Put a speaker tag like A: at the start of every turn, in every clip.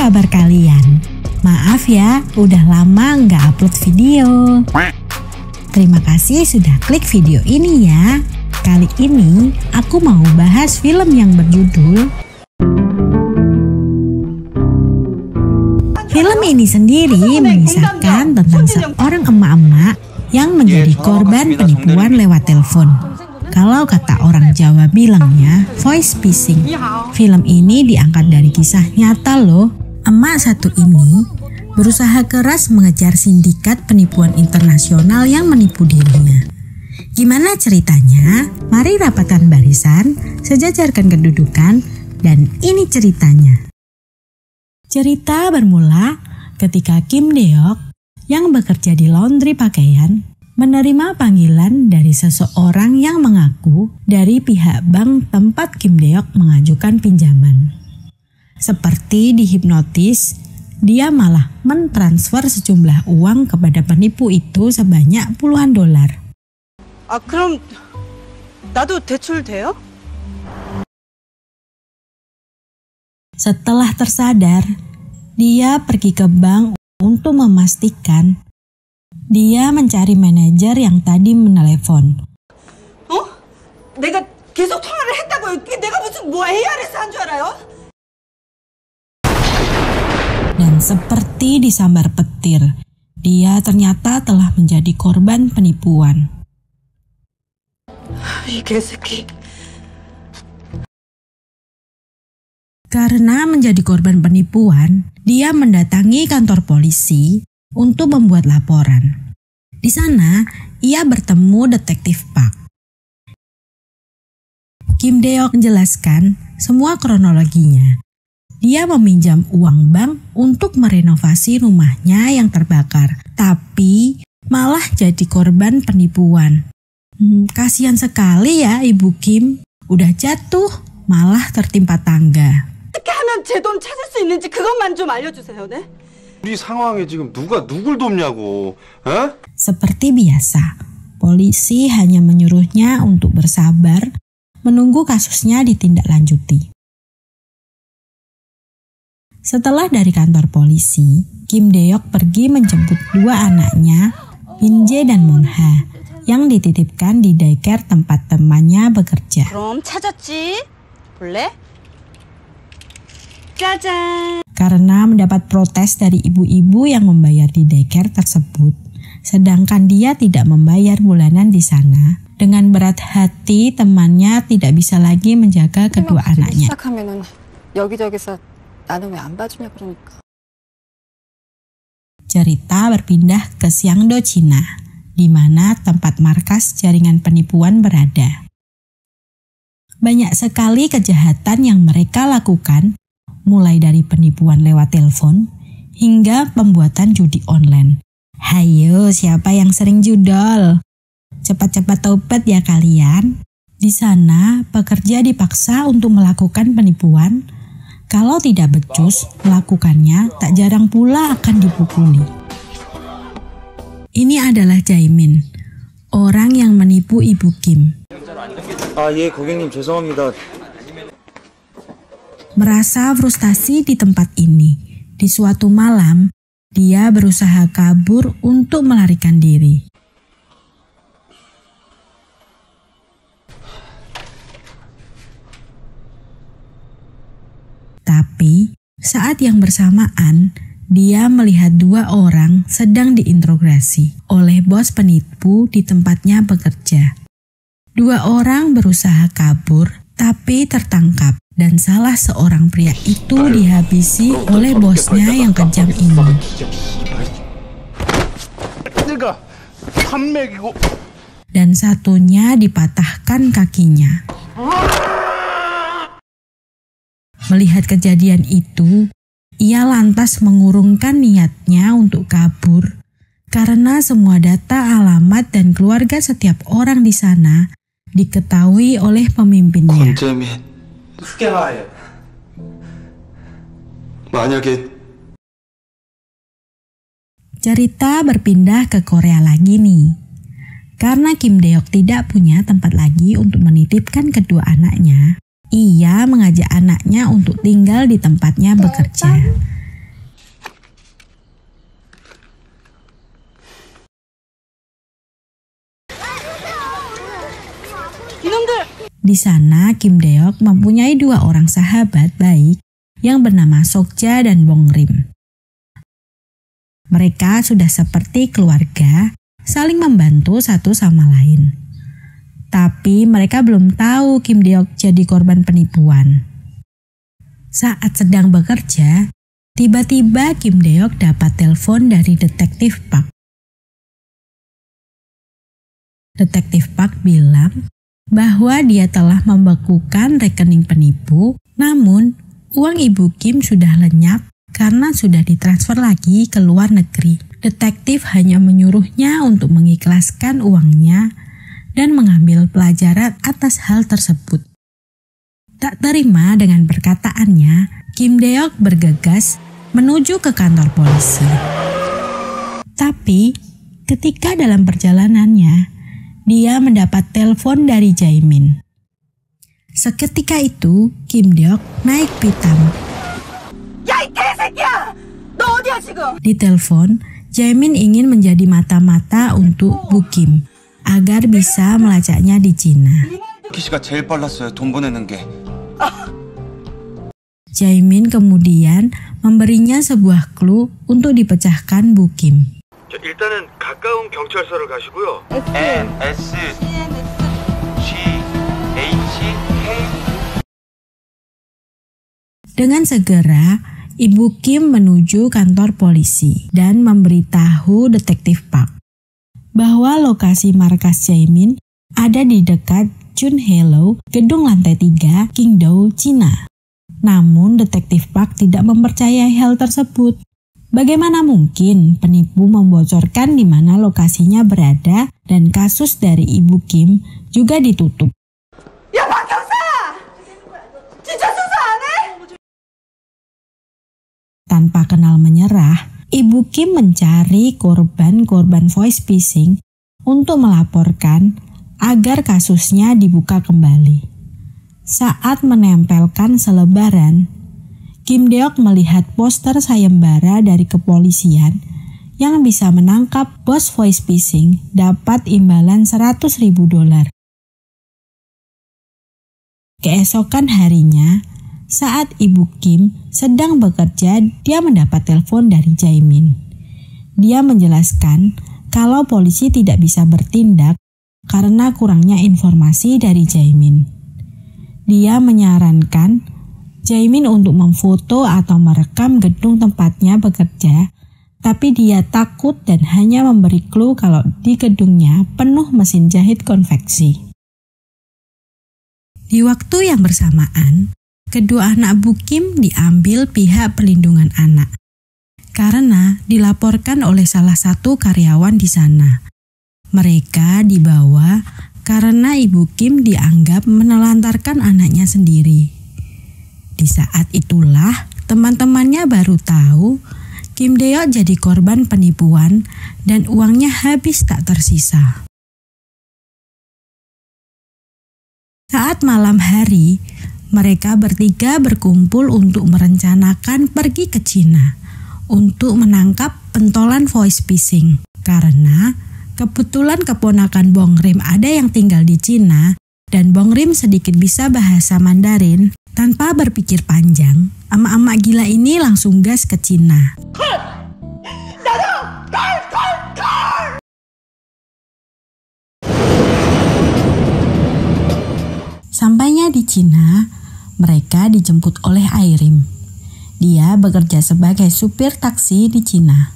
A: kabar kalian? Maaf ya, udah lama nggak upload video. Terima kasih sudah klik video ini ya. Kali ini aku mau bahas film yang berjudul. Film ini sendiri mengisahkan tentang seorang emak-emak yang menjadi korban penipuan lewat telepon. Kalau kata orang Jawa bilangnya voice phishing. Film ini diangkat dari kisah nyata loh. Emak satu ini berusaha keras mengejar sindikat penipuan internasional yang menipu dirinya. Gimana ceritanya? Mari rapatkan barisan, sejajarkan kedudukan, dan ini ceritanya. Cerita bermula ketika Kim Deok yang bekerja di laundry pakaian menerima panggilan dari seseorang yang mengaku dari pihak bank tempat Kim Deok mengajukan pinjaman. Seperti dihipnotis, dia malah mentransfer sejumlah uang kepada penipu itu sebanyak puluhan dolar.
B: 그럼 나도 대출 돼요?
A: Setelah tersadar, dia pergi ke bank untuk memastikan. Dia mencari manajer yang tadi menelepon.
B: 내가 계속 통화를 했다고요. 내가 무슨 AR에서 한 줄 알아요?
A: Dan seperti disambar petir, dia ternyata telah menjadi korban penipuan.
B: 이 개새끼.
A: Karena menjadi korban penipuan, dia mendatangi kantor polisi untuk membuat laporan. Di sana, ia bertemu detektif Park. Kim Deok menjelaskan semua kronologinya. Dia meminjam uang bank untuk merenovasi rumahnya yang terbakar, tapi malah jadi korban penipuan. Kasihan sekali ya Ibu Kim, udah jatuh malah tertimpa tangga.
B: 어떻게 하면 제 돈 찾을 수 있는지 그것만 좀 알려주세요, 네?
C: 우리 상황에 지금 누가 누굴 돕냐고, 에?
A: Seperti biasa, polisi hanya menyuruhnya untuk bersabar, menunggu kasusnya ditindaklanjuti. Setelah dari kantor polisi, Kim Deok pergi menjemput dua anaknya, Min Jae dan Moon Ha, yang dititipkan di daycare tempat temannya bekerja.
B: 그럼 찾았지? 볼래? 짜잔.
A: Karena mendapat protes dari ibu-ibu yang membayar di daycare tersebut, sedangkan dia tidak membayar bulanan di sana. Dengan berat hati, temannya tidak bisa lagi menjaga kedua anaknya.
D: 시작하면은 여기저기서 나는 왜 안 봐주냐 그러니까.
A: Cerita berpindah ke Siangdo, Cina, di mana tempat markas jaringan penipuan berada. Banyak sekali kejahatan yang mereka lakukan, mulai dari penipuan lewat telepon hingga pembuatan judi online. Hayo, siapa yang sering judol? Cepat-cepat taubat ya kalian. Di sana, pekerja dipaksa untuk melakukan penipuan. Kalau tidak becus melakukannya, tak jarang pula akan dipukuli. Ini adalah Jaemin, orang yang menipu Ibu Kim.
C: 예, 고객님 죄송합니다.
A: Merasa frustasi di tempat ini, di suatu malam, dia berusaha kabur untuk melarikan diri. Tapi, saat yang bersamaan, dia melihat dua orang sedang diinterogasi oleh bos penipu di tempatnya bekerja. Dua orang berusaha kabur, tapi tertangkap. Dan salah seorang pria itu dihabisi oleh bosnya yang kejam ini. Dan satunya dipatahkan kakinya. Melihat kejadian itu, ia lantas mengurungkan niatnya untuk kabur karena semua data, alamat, dan keluarga setiap orang di sana diketahui oleh pemimpinnya. Cerita berpindah ke Korea lagi nih. Karena Kim Deok tidak punya tempat lagi untuk menitipkan kedua anaknya, ia mengajak anaknya untuk tinggal di tempatnya bekerja. Di sana Kim Deok mempunyai 2 orang sahabat baik yang bernama Sokja dan Bongrim. Mereka sudah seperti keluarga, saling membantu satu sama lain. Tapi mereka belum tahu Kim Deok jadi korban penipuan. Saat sedang bekerja, tiba-tiba Kim Deok dapat telepon dari Detektif Park. Detektif Park bilang bahwa dia telah membekukan rekening penipu, namun uang Ibu Kim sudah lenyap karena sudah ditransfer lagi ke luar negeri. Detektif hanya menyuruhnya untuk mengikhlaskan uangnya dan mengambil pelajaran atas hal tersebut. Tak terima dengan perkataannya, Kim Deok bergegas menuju ke kantor polisi. Tapi ketika dalam perjalanannya, dia mendapat telepon dari Jae-min. Seketika itu, Kim Deok naik pitam.
B: 야, 이 개새끼야! 너 어디야 지금?
A: Di telepon, Jae-min ingin menjadi mata-mata untuk Bu Kim agar bisa melacaknya di Cina.
C: 키씨가 제일 빨랐어요. 돈 보내는 게.
A: Jae-min kemudian memberinya sebuah clue untuk dipecahkan Bu Kim.
C: 일단은 가까운 경찰서를 가시고요. NSGHK.
A: Dengan segera, Ibu Kim menuju kantor polisi dan memberitahu Detektif Park bahwa lokasi markas Jae-min ada di dekat Chunhelo, gedung lantai 3, Qingdao, Cina. Namun Detektif Park tidak mempercayai hal tersebut. Bagaimana mungkin penipu membocorkan di mana lokasinya berada dan kasus dari Ibu Kim juga ditutup.
B: 야, 박형사! 진짜 수사 안 해?
A: Tanpa kenal menyerah, Ibu Kim mencari korban-korban voice phishing untuk melaporkan agar kasusnya dibuka kembali. Saat menempelkan selebaran, Kim Deok melihat poster sayembara dari kepolisian yang bisa menangkap bos voice phishing dapat imbalan $100.000. Keesokan harinya, saat Ibu Kim sedang bekerja, dia mendapat telepon dari Jae-min. Dia menjelaskan kalau polisi tidak bisa bertindak karena kurangnya informasi dari Jae-min. Dia menyarankan Jae-min untuk memfoto atau merekam gedung tempatnya bekerja, tapi dia takut dan hanya memberi clue kalau di gedungnya penuh mesin jahit konveksi. Di waktu yang bersamaan, kedua anak Bu Kim diambil pihak perlindungan anak karena dilaporkan oleh salah satu karyawan di sana. Mereka dibawa karena Ibu Kim dianggap menelantarkan anaknya sendiri. Di saat itulah teman-temannya baru tahu Kim Deok jadi korban penipuan dan uangnya habis tak tersisa. Saat malam hari, mereka bertiga berkumpul untuk merencanakan pergi ke Cina untuk menangkap pentolan voice phishing. Karena kebetulan keponakan Bongrim ada yang tinggal di Cina dan Bongrim sedikit bisa bahasa Mandarin. Tanpa berpikir panjang, emak-emak gila ini langsung gas ke Cina. Sampainya di Cina, mereka dijemput oleh Airim. Dia bekerja sebagai supir taksi di Cina.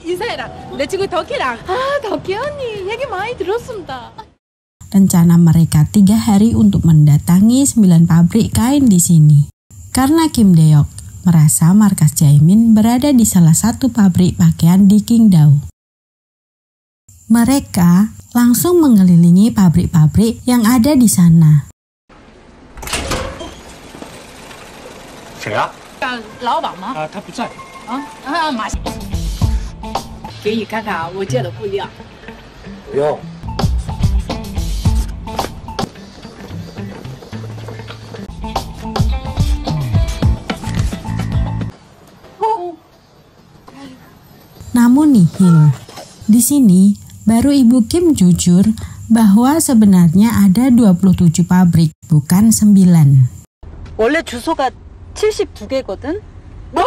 E: 인사해라. 내 친구 덕희랑. 아, 덕희 언니 얘기 많이 들었습니다.
A: Rencana mereka 3 hari untuk mendatangi 9 pabrik kain di sini. Karena Kim Deok merasa markas Jae-min berada di salah satu pabrik pakaian di Qingdao. Mereka langsung mengelilingi pabrik-pabrik yang ada di sana.
C: 谁啊？
E: 老板吗？
F: 他不在。
E: 马上。给你看看我借的布料。
C: 不要。
A: Namun nihil. Di sini, baru Ibu Kim jujur bahwa sebenarnya ada 27 pabrik, bukan 9.
B: 원래 주소가 72개거든? 뭐?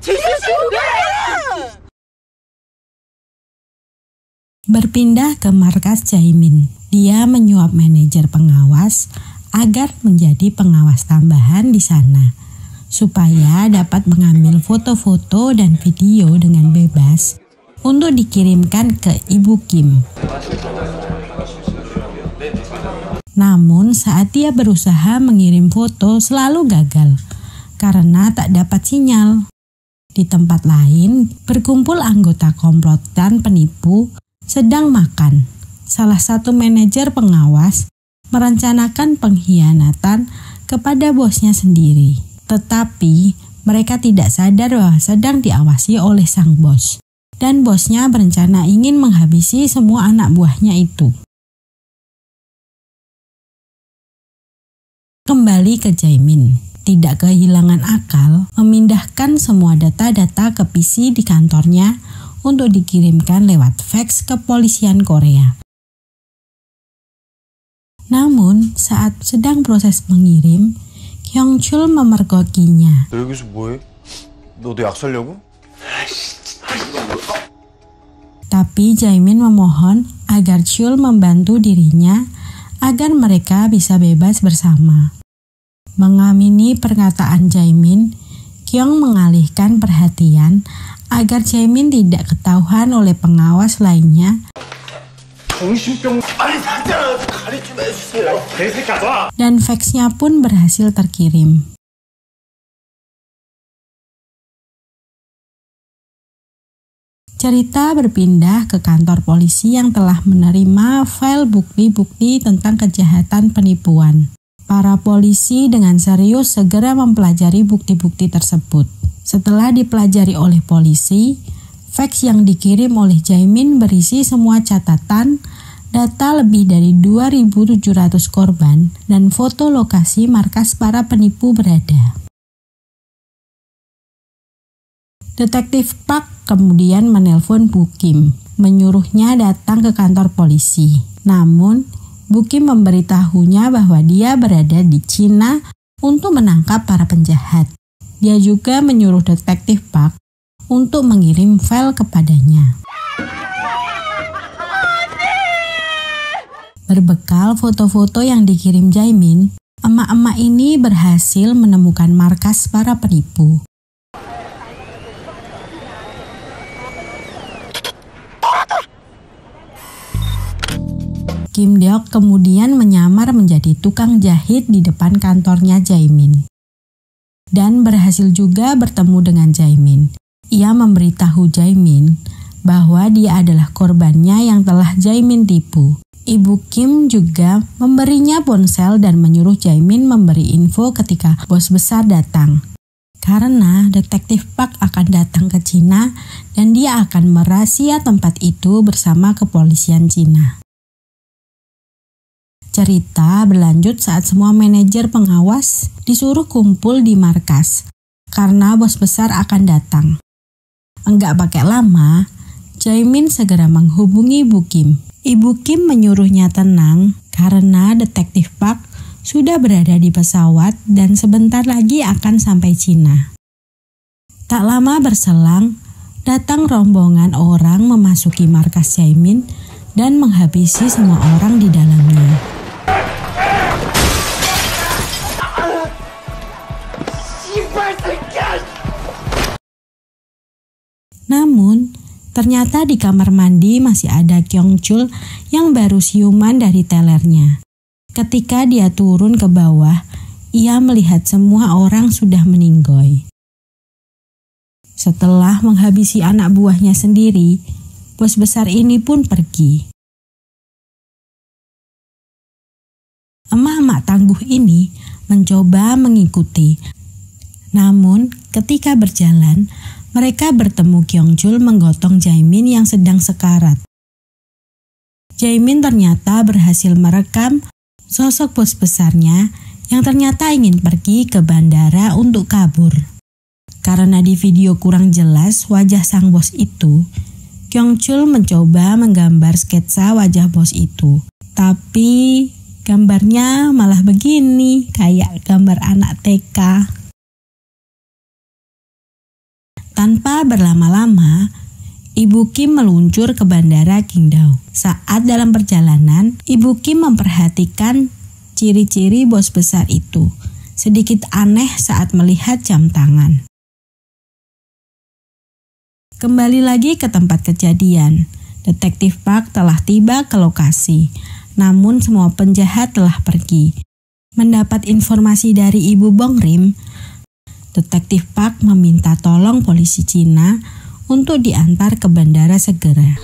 B: 72개!
A: Berpindah ke markas Jaemin, dia menyuap manajer pengawas agar menjadi pengawas tambahan di sana, supaya dapat mengambil foto-foto dan video dengan bebas untuk dikirimkan ke Ibu Kim. Namun saat dia berusaha mengirim foto selalu gagal karena tak dapat sinyal. Di tempat lain, berkumpul anggota komplotan penipu sedang makan. Salah satu manajer pengawas merencanakan pengkhianatan kepada bosnya sendiri. Tetapi mereka tidak sadar bahwa sedang diawasi oleh sang bos. Dan bosnya berencana ingin menghabisi semua anak buahnya itu. Kembali ke Jaemin, tidak kehilangan akal memindahkan semua data-data ke PC di kantornya untuk dikirimkan lewat fax ke kepolisian Korea. Namun, saat sedang proses mengirim, Kyung-chul memergokinya.
C: 너 여기서 뭐해? 너도 약 살려고?
A: Tapi Jaemin memohon agar Chul membantu dirinya agar mereka bisa bebas bersama. Mengamini perkataan Jaemin, Kyung mengalihkan perhatian agar Jaemin tidak ketahuan oleh pengawas lainnya dan faxnya pun berhasil terkirim. Cerita berpindah ke kantor polisi yang telah menerima file bukti-bukti tentang kejahatan penipuan. Para polisi dengan serius segera mempelajari bukti-bukti tersebut. Setelah dipelajari oleh polisi, fax yang dikirim oleh Jaemin berisi semua catatan, data lebih dari 2.700 korban, dan foto lokasi markas para penipu berada. Detektif Park kemudian menelpon Bu Kim, menyuruhnya datang ke kantor polisi. Namun, Bu Kim memberitahunya bahwa dia berada di Cina untuk menangkap para penjahat. Dia juga menyuruh detektif Park untuk mengirim file kepadanya. Berbekal foto-foto yang dikirim Jaemin, emak-emak ini berhasil menemukan markas para penipu. Kim Deok kemudian menyamar menjadi tukang jahit di depan kantornya Jaemin. Dan berhasil juga bertemu dengan Jaemin. Ia memberitahu Jaemin bahwa dia adalah korbannya yang telah Jaemin tipu. Ibu Kim juga memberinya ponsel dan menyuruh Jaemin memberi info ketika bos besar datang. Karena detektif Park akan datang ke Cina dan dia akan merahasia tempat itu bersama kepolisian Cina. Cerita berlanjut saat semua manajer pengawas disuruh kumpul di markas karena bos besar akan datang. Enggak pakai lama, Jaemin segera menghubungi Bu Kim. Ibu Kim menyuruhnya tenang karena detektif Park sudah berada di pesawat dan sebentar lagi akan sampai Cina. Tak lama berselang, datang rombongan orang memasuki markas Jaemin dan menghabisi semua orang di dalamnya. Namun, ternyata di kamar mandi masih ada Kyung-chul yang baru siuman dari telernya. Ketika dia turun ke bawah, ia melihat semua orang sudah meninggoy. Setelah menghabisi anak buahnya sendiri, bos besar ini pun pergi. Emak-emak tangguh ini mencoba mengikuti. Namun, ketika berjalan, mereka bertemu Kyung-chul menggotong Jaemin yang sedang sekarat. Jaemin ternyata berhasil merekam sosok bos besarnya yang ternyata ingin pergi ke bandara untuk kabur. Karena di video kurang jelas wajah sang bos itu, Kyung-chul mencoba menggambar sketsa wajah bos itu. Tapi gambarnya malah begini, kayak gambar anak TK. Tanpa berlama-lama, Ibu Kim meluncur ke bandara Qingdao. Saat dalam perjalanan, Ibu Kim memperhatikan ciri-ciri bos besar itu. Sedikit aneh saat melihat jam tangan. Kembali lagi ke tempat kejadian. Detektif Park telah tiba ke lokasi, namun semua penjahat telah pergi. Mendapat informasi dari Ibu Bong-rim, Detektif Park meminta tolong polisi Cina untuk diantar ke bandara segera.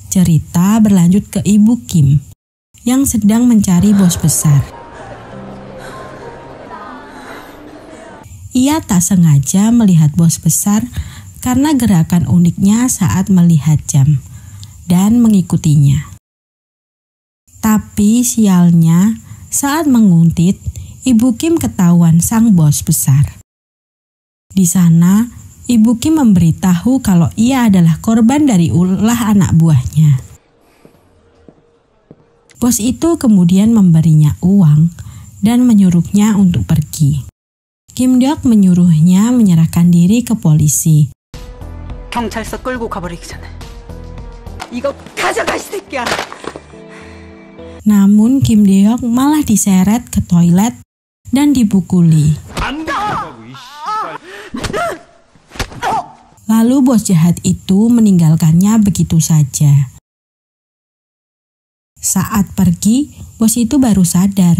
A: Cerita berlanjut ke Ibu Kim yang sedang mencari bos besar. Ia tak sengaja melihat bos besar karena gerakan uniknya saat melihat jam dan mengikutinya. Tapi sialnya, saat menguntit, Ibu Kim ketahuan sang bos besar. Di sana, Ibu Kim memberitahu kalau ia adalah korban dari ulah anak buahnya. Bos itu kemudian memberinya uang dan menyuruhnya untuk pergi. Kim Deok menyuruhnya menyerahkan diri ke polisi.
B: 경찰서 끌고 가버리기 전에 이거 가져가 이 새끼야.
A: Namun Kim Deok malah diseret ke toilet dan dipukuli. Lalu bos jahat itu meninggalkannya begitu saja. Saat pergi, bos itu baru sadar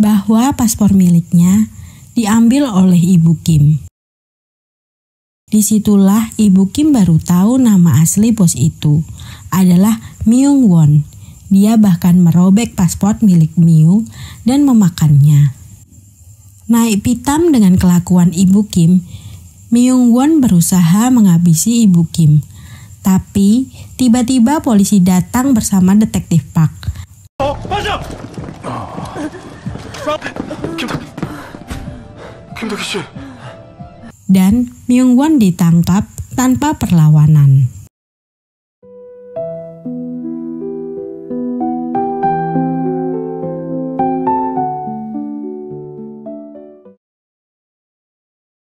A: bahwa paspor miliknya diambil oleh Ibu Kim. Disitulah Ibu Kim baru tahu nama asli bos itu adalah Myung Won. Dia bahkan merobek paspor milik Myung dan memakannya. Naik pitam dengan kelakuan Ibu Kim, Myung Won berusaha menghabisi Ibu Kim. Tapi tiba-tiba polisi datang bersama detektif Park. Dan Myung Won ditangkap tanpa perlawanan.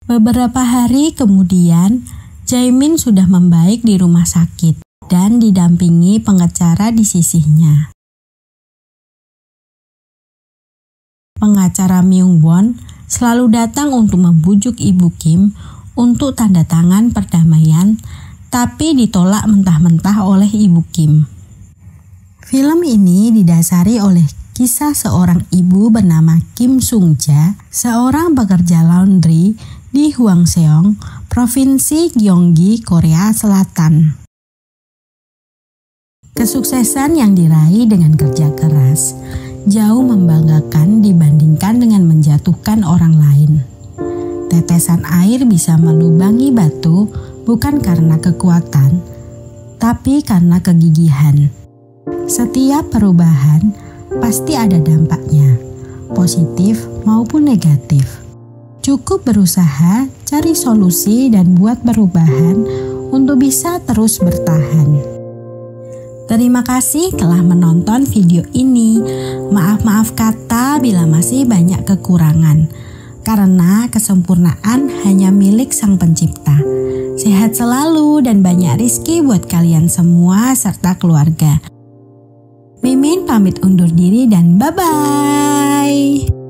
A: Beberapa hari kemudian, Jae-min sudah membaik di rumah sakit dan didampingi pengacara di sisinya. Pengacara Myung Won selalu datang untuk membujuk Ibu Kim untuk tanda tangan perdamaian, tapi ditolak mentah-mentah oleh Ibu Kim. Film ini didasari oleh kisah seorang ibu bernama Kim Sung-ja, seorang pekerja laundry di Hwangseong, Provinsi Gyeonggi, Korea Selatan. Kesuksesan yang diraih dengan kerja keras jauh membanggakan dibandingkan dengan menjatuhkan orang lain. Tetesan air bisa melubangi batu bukan karena kekuatan, tapi karena kegigihan. Setiap perubahan pasti ada dampaknya, positif maupun negatif. Cukup berusaha, cari solusi, dan buat perubahan untuk bisa terus bertahan. Terima kasih telah menonton video ini. Maaf kata bila masih banyak kekurangan, karena kesempurnaan hanya milik Sang Pencipta. Sehat selalu dan banyak rezeki buat kalian semua serta keluarga. Mimin pamit undur diri dan bye-bye.